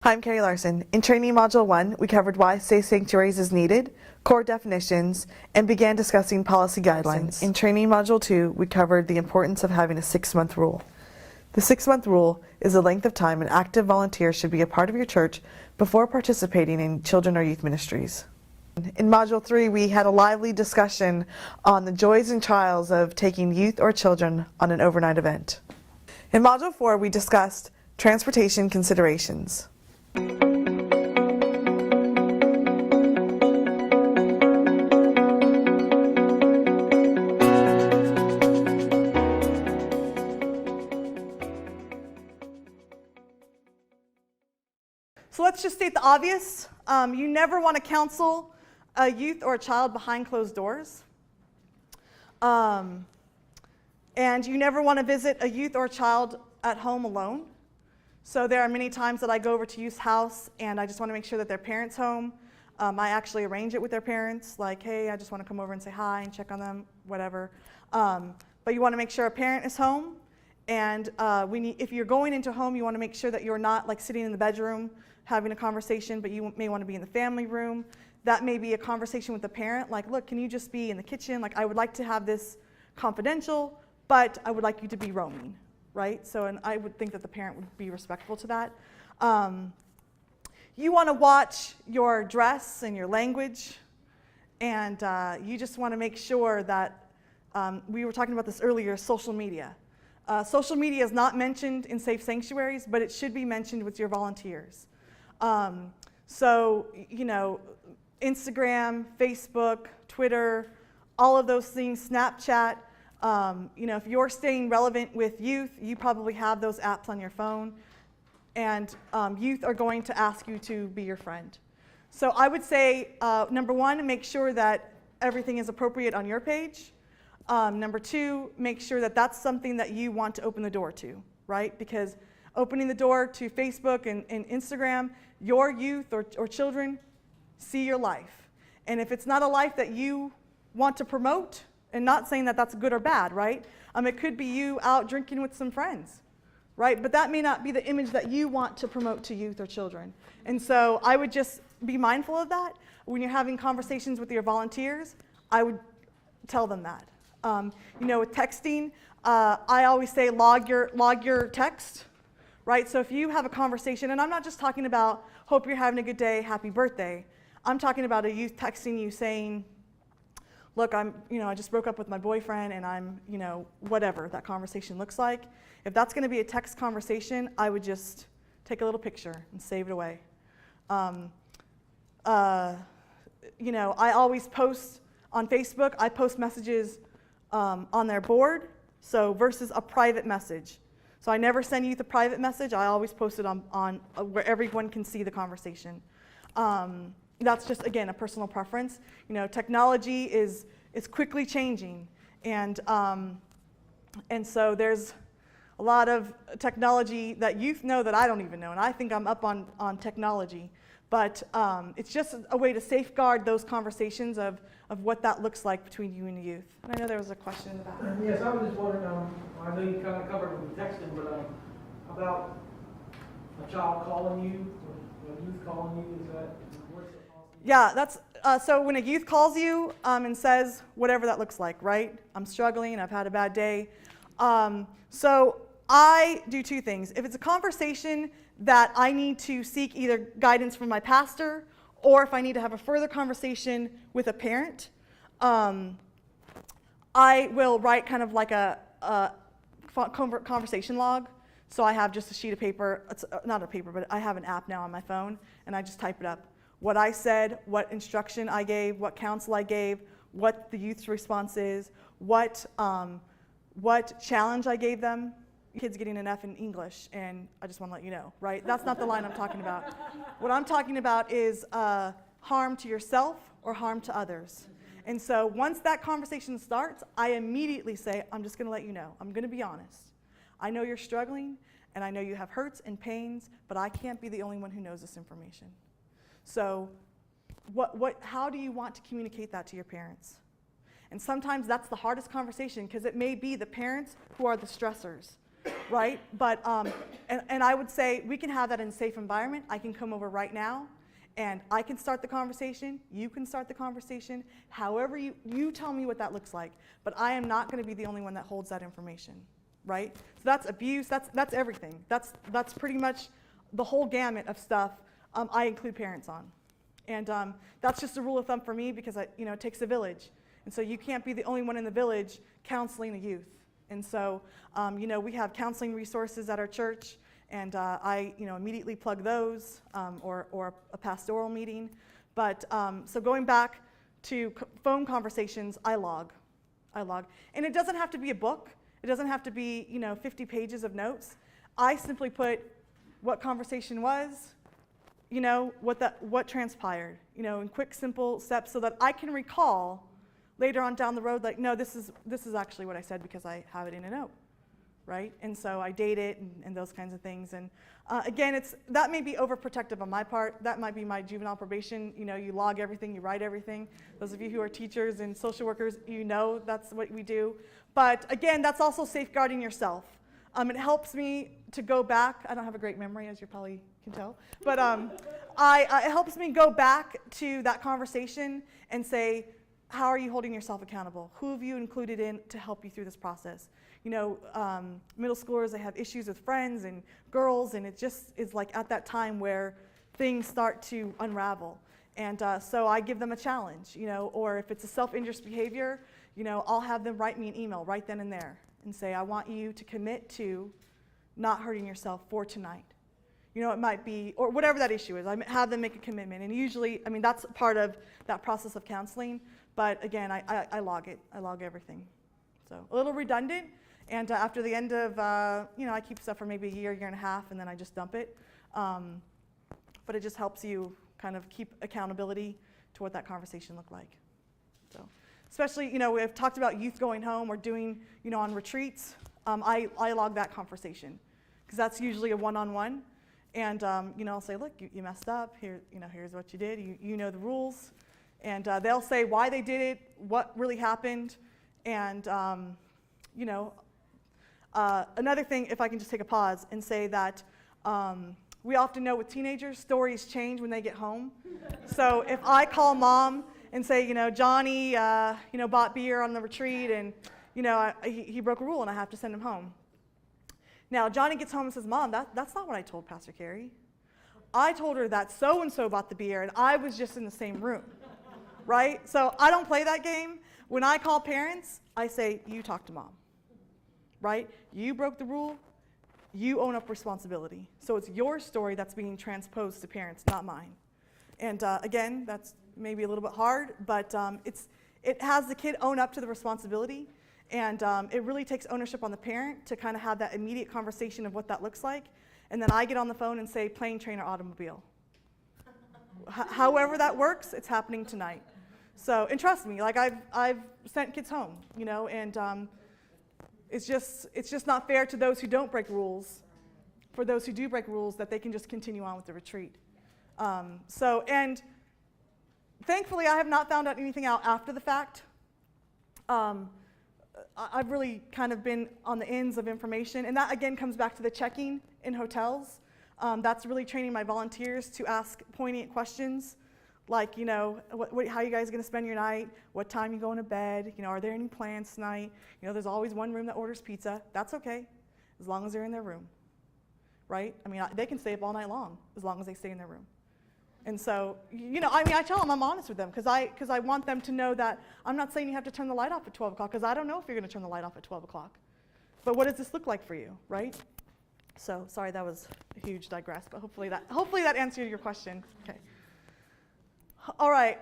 Hi, I'm Carrie Larson. In Training Module 1, we covered why safe sanctuaries is needed, core definitions, and began discussing policy guidelines. In Training Module 2, we covered the importance of having a 6-month rule. The 6-month rule is the length of time an active volunteer should be a part of your church before participating in children or youth ministries. In Module 3, we had a lively discussion on the joys and trials of taking youth or children on an overnight event. In Module 4, we discussed transportation considerations. So let's just state the obvious. You never want to counsel a youth or a child behind closed doors. And you never want to visit a youth or a child at home alone. So there are many times that I go over to youth's house and I just want to make sure that their parents' home. I actually arrange it with their parents, like, hey, I just want to come over and say hi and check on them, whatever. But you want to make sure a parent is home. And if you're going into a home, you want to make sure that you're not like sitting in the bedroom having a conversation, but you may want to be in the family room. That may be a conversation with the parent, like, look, can you just be in the kitchen? Like, I would like to have this confidential, but I would like you to be roaming, right? So, and I would think that the parent would be respectful to that. You want to watch your dress and your language, and you just want to make sure that, we were talking about this earlier, social media. Social media is not mentioned in safe sanctuaries, but it should be mentioned with your volunteers. So, you know, Instagram, Facebook, Twitter, all of those things, Snapchat. You know, if you're staying relevant with youth, you probably have those apps on your phone. And youth are going to ask you to be your friend. So I would say, number one, make sure that everything is appropriate on your page. Number two, make sure that that's something that you want to open the door to, right? Because opening the door to Facebook and Instagram, your youth or children see your life. And if it's not a life that you want to promote, and not saying that that's good or bad, right? It could be you out drinking with some friends, right? But that may not be the image that you want to promote to youth or children. And so I would just be mindful of that. When you're having conversations with your volunteers, I would tell them that. You know, with texting, I always say log your text, right? So if you have a conversation, and I'm not just talking about hope you're having a good day, happy birthday. I'm talking about a youth texting you saying, look, I just broke up with my boyfriend and I'm, whatever that conversation looks like. If that's going to be a text conversation, I would just take a little picture and save it away. I always post on Facebook. I post messages on their board, so versus a private message. So I never send youth a private message. I always post it on where everyone can see the conversation. That's just, again, a personal preference. You know, technology is quickly changing, and so there's a lot of technology that youth know that I don't even know, and I think I'm up on technology. But it's just a way to safeguard those conversations of what that looks like between you and the youth. And I know there was a question in the back. Yes, I was just wondering, I know you kind of covered it with texting, but about a child calling you, or a youth calling you, is that, what's the policy? Yeah, that's, so when a youth calls you and says whatever that looks like, right? I'm struggling, I've had a bad day. So I do two things. If it's a conversation that I need to seek either guidance from my pastor, or if I need to have a further conversation with a parent, I will write kind of like a Covert Conversation Log. So I have just a sheet of paper, it's not a paper, but I have an app now on my phone, and I just type it up. What I said, what instruction I gave, what counsel I gave, what the youth's response is, what challenge I gave them. Kids getting an F in English, and I just want to let you know, right? That's not the line I'm talking about. What I'm talking about is harm to yourself or harm to others. And so once that conversation starts, I immediately say, I'm just going to let you know. I'm going to be honest. I know you're struggling, and I know you have hurts and pains, but I can't be the only one who knows this information. So how do you want to communicate that to your parents? And sometimes that's the hardest conversation, because it may be the parents who are the stressors. right? But, and I would say we can have that in a safe environment. I can come over right now, and I can start the conversation. You can start the conversation. However you tell me what that looks like. But I am not going to be the only one that holds that information, right? So that's abuse. That's everything. That's pretty much the whole gamut of stuff I include parents on. And that's just a rule of thumb for me because it takes a village. And so you can't be the only one in the village counseling the youth. And so, we have counseling resources at our church, and I, immediately plug those or a pastoral meeting. But so going back to phone conversations, I log. And it doesn't have to be a book. It doesn't have to be, 50 pages of notes. I simply put what conversation was, what transpired, in quick, simple steps so that I can recall later on down the road, like, no, this is actually what I said because I have it in a note, right? And so I date it and those kinds of things. And again, that may be overprotective on my part. That might be my juvenile probation. You log everything, you write everything. Those of you who are teachers and social workers, that's what we do. But again, that's also safeguarding yourself. It helps me to go back. I don't have a great memory, as you probably can tell. But it helps me go back to that conversation and say, how are you holding yourself accountable? Who have you included in to help you through this process? Middle schoolers, they have issues with friends and girls, and it just is like at that time where things start to unravel. And so I give them a challenge, or if it's a self-injurious behavior, I'll have them write me an email right then and there and say, I want you to commit to not hurting yourself for tonight. It might be, or whatever that issue is, I have them make a commitment. And usually, that's part of that process of counseling. But again, I log it. I log everything. So a little redundant. And after the end of, I keep stuff for maybe a year and a half, and then I just dump it. But it just helps you kind of keep accountability to what that conversation looked like. So, especially, we've talked about youth going home or doing, on retreats. I log that conversation because that's usually a one-on-one. And, I'll say, look, you messed up. Here's what you did. You know the rules. And they'll say why they did it, what really happened. And, another thing, if I can just take a pause and say that we often know with teenagers, stories change when they get home. So if I call mom and say, Johnny, bought beer on the retreat and, he broke a rule and I have to send him home. Now, Johnny gets home and says, Mom, that's not what I told Pastor Carrie. I told her that so-and-so bought the beer, and I was just in the same room, right? So I don't play that game. When I call parents, I say, you talk to Mom, right? You broke the rule. You own up responsibility. So it's your story that's being transposed to parents, not mine. And again, that's maybe a little bit hard, but it has the kid own up to the responsibility. And it really takes ownership on the parent to kind of have that immediate conversation of what that looks like. And then I get on the phone and say, plane, train, or automobile. However that works, it's happening tonight. So, and trust me, like I've sent kids home, and it's just not fair to those who don't break rules, for those who do break rules, that they can just continue on with the retreat. And thankfully, I have not found out anything out after the fact. I've really kind of been on the ends of information, and that again comes back to the checking in hotels. That's really training my volunteers to ask poignant questions, like, how are you guys going to spend your night? What time are you going to bed? Are there any plans tonight? There's always one room that orders pizza. That's okay, as long as they're in their room, right? They can stay up all night long as long as they stay in their room. And so, I tell them I'm honest with them because I want them to know that I'm not saying you have to turn the light off at 12 o'clock because I don't know if you're going to turn the light off at 12 o'clock. But what does this look like for you, right? So, sorry, that was a huge digress, but hopefully that answered your question. Okay. All right.